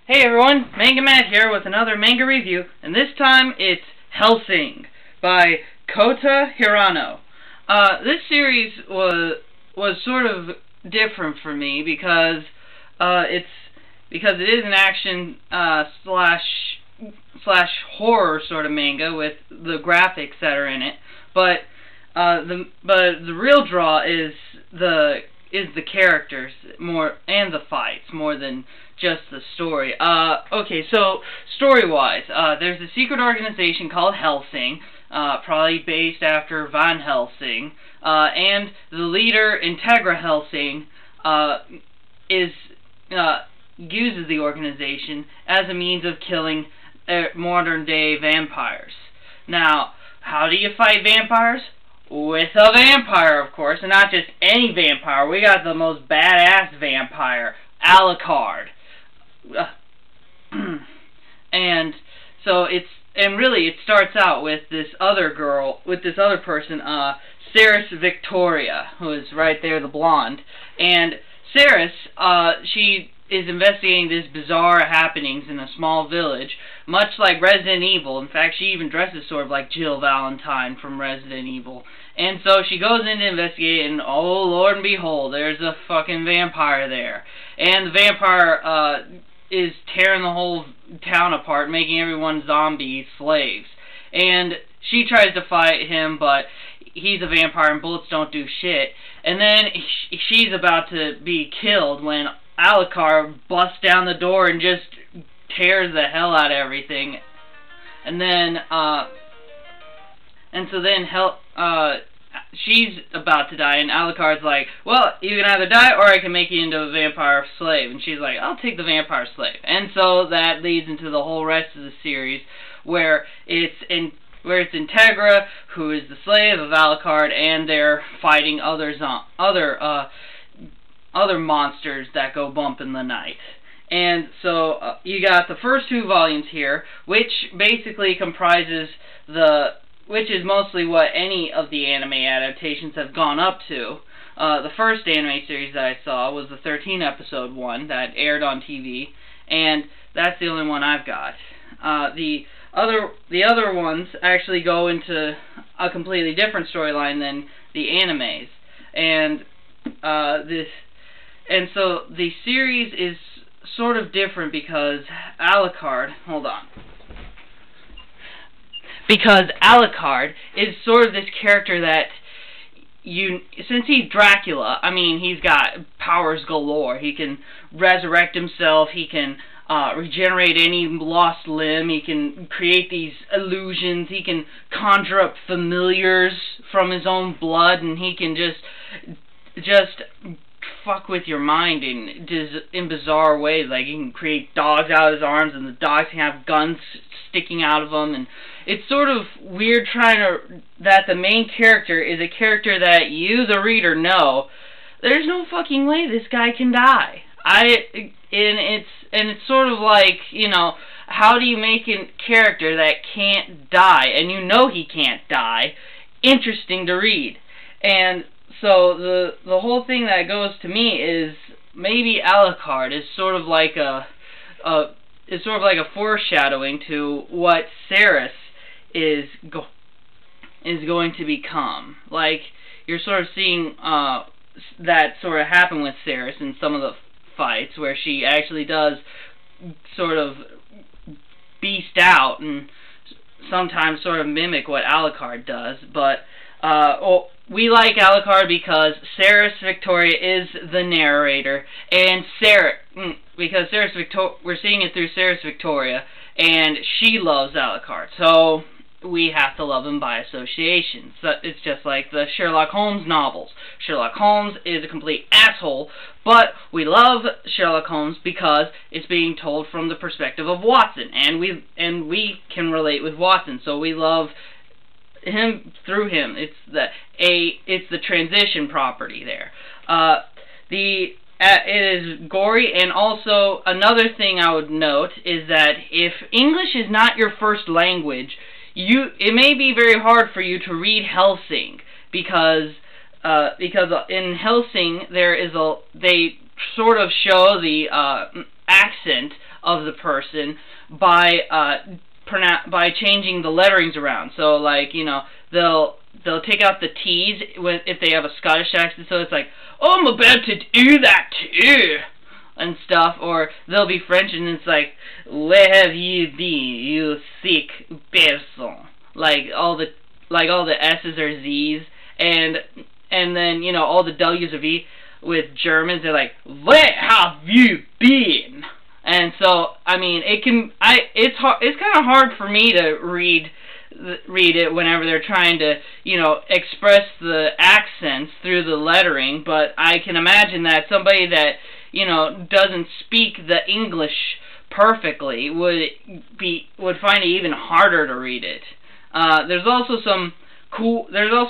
Hey everyone, Manga Matt here with another manga review, and this time it's Hellsing by Kota Hirano. This series was sort of different for me because it is an action slash horror sort of manga with the graphics that are in it, but the real draw is the characters more and the fights more than just the story. Okay, so story-wise, there's a secret organization called Hellsing, probably based after Van Helsing, and the leader, Integra Hellsing, uses the organization as a means of killing modern-day vampires. Now, how do you fight vampires? With a vampire, of course, and not just any vampire. We got the most badass vampire, Alucard. And so really it starts out with this other person, Ceres Victoria, who is right there, the blonde. And Ceres, she is investigating these bizarre happenings in a small village, much like Resident Evil. In fact, she even dresses sort of like Jill Valentine from Resident Evil. And so she goes in to investigate, and oh Lord and behold, there's a fucking vampire there. And the vampire is tearing the whole town apart, making everyone zombie slaves. And she tries to fight him, but he's a vampire and bullets don't do shit. And then she's about to be killed when Alucard busts down the door and just tears the hell out of everything. And then, she's about to die, and Alucard's like, well, you can either die or I can make you into a vampire slave. And she's like, I'll take the vampire slave. And so that leads into the whole rest of the series, where it's Integra, who is the slave of Alucard, and they're fighting other monsters that go bump in the night. And so you got the first two volumes here, which basically comprises which is mostly what any of the anime adaptations have gone up to. The first anime series that I saw was the 13-episode one that aired on TV, and that's the only one I've got. The other ones actually go into a completely different storyline than the animes, and so the series is sort of different because Alucard, because Alucard is sort of this character that since he's Dracula, I mean, he's got powers galore. He can resurrect himself, he can regenerate any lost limb, he can create these illusions, he can conjure up familiars from his own blood, and he can just fuck with your mind in bizarre ways. Like, he can create dogs out of his arms, and the dogs can have guns sticking out of them, and it's sort of weird that the main character is a character that you, the reader, know there's no fucking way this guy can die. It's sort of like, you know, how do you make a character that can't die, and you know he can't die, interesting to read? And so the whole thing that goes to me is maybe Alucard is sort of like a foreshadowing to what Ceres is going to become. Like, you're sort of seeing that sort of happen with Ceres in some of the fights, where she actually does sort of beast out and sometimes sort of mimic what Alucard does. But we like Alucard because Ceres Victoria is the narrator, and we're seeing it through Ceres Victoria, and she loves Alucard, so we have to love him by association. So it's just like the Sherlock Holmes novels. Sherlock Holmes is a complete asshole, but we love Sherlock Holmes because it's being told from the perspective of Watson, and we can relate with Watson, so we love him through him. It's the transition property there. It is gory, and also another thing I would note is that if English is not your first language, it may be very hard for you to read Hellsing, because in Hellsing they sort of show the accent of the person by changing the letterings around. So, like, you know, they'll take out the T's if they have a Scottish accent, so it's like, oh, I'm about to do that too, and stuff. Or they'll be French, and it's like, where have you been, you sick person? Like all the S's are Z's, and then, you know, all the W's are V. With Germans, they're like, where have you been? And so, I mean, it's kind of hard for me to read it whenever they're trying to, you know, express the accents through the lettering, but I can imagine that somebody that, you know, doesn't speak the English perfectly would find it even harder to read it. There's also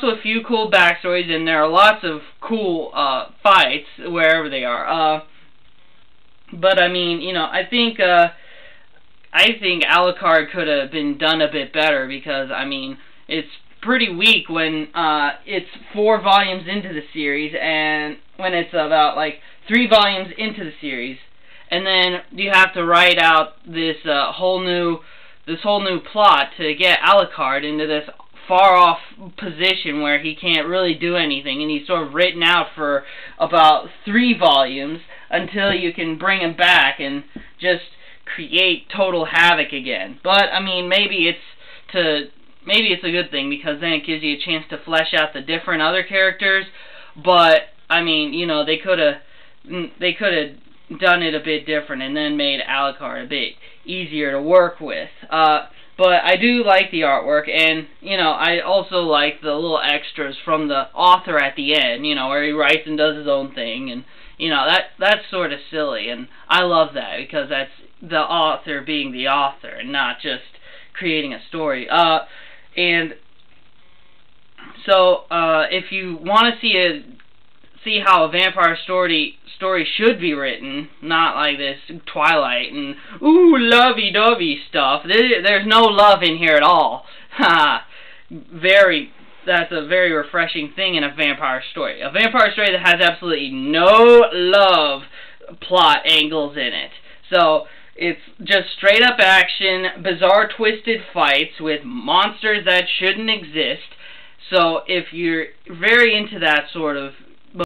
a few cool backstories, and there are lots of cool fights wherever they are. But I mean, you know, I think Alucard could have been done a bit better, because I mean, it's pretty weak when it's 4 volumes into the series, and when it's about like 3 volumes into the series, and then you have to write out this whole new plot to get Alucard into this far-off position where he can't really do anything, and he's sort of written out for about 3 volumes until you can bring him back and just create total havoc again. But I mean, maybe it's a good thing, because then it gives you a chance to flesh out the different other characters. But I mean, you know, they could have done it a bit different and then made Alucard a bit easier to work with. But I do like the artwork, and, you know, I also like the little extras from the author at the end, you know, where he writes and does his own thing, and, you know, that's sort of silly, and I love that, because that's the author being the author and not just creating a story. And so, if you want to see how a vampire story should be written, not like this Twilight and ooh lovey-dovey stuff. There's no love in here at all. That's a very refreshing thing in a vampire story. A vampire story that has absolutely no love plot angles in it. So it's just straight up action, bizarre twisted fights with monsters that shouldn't exist. So if you're very into that sort of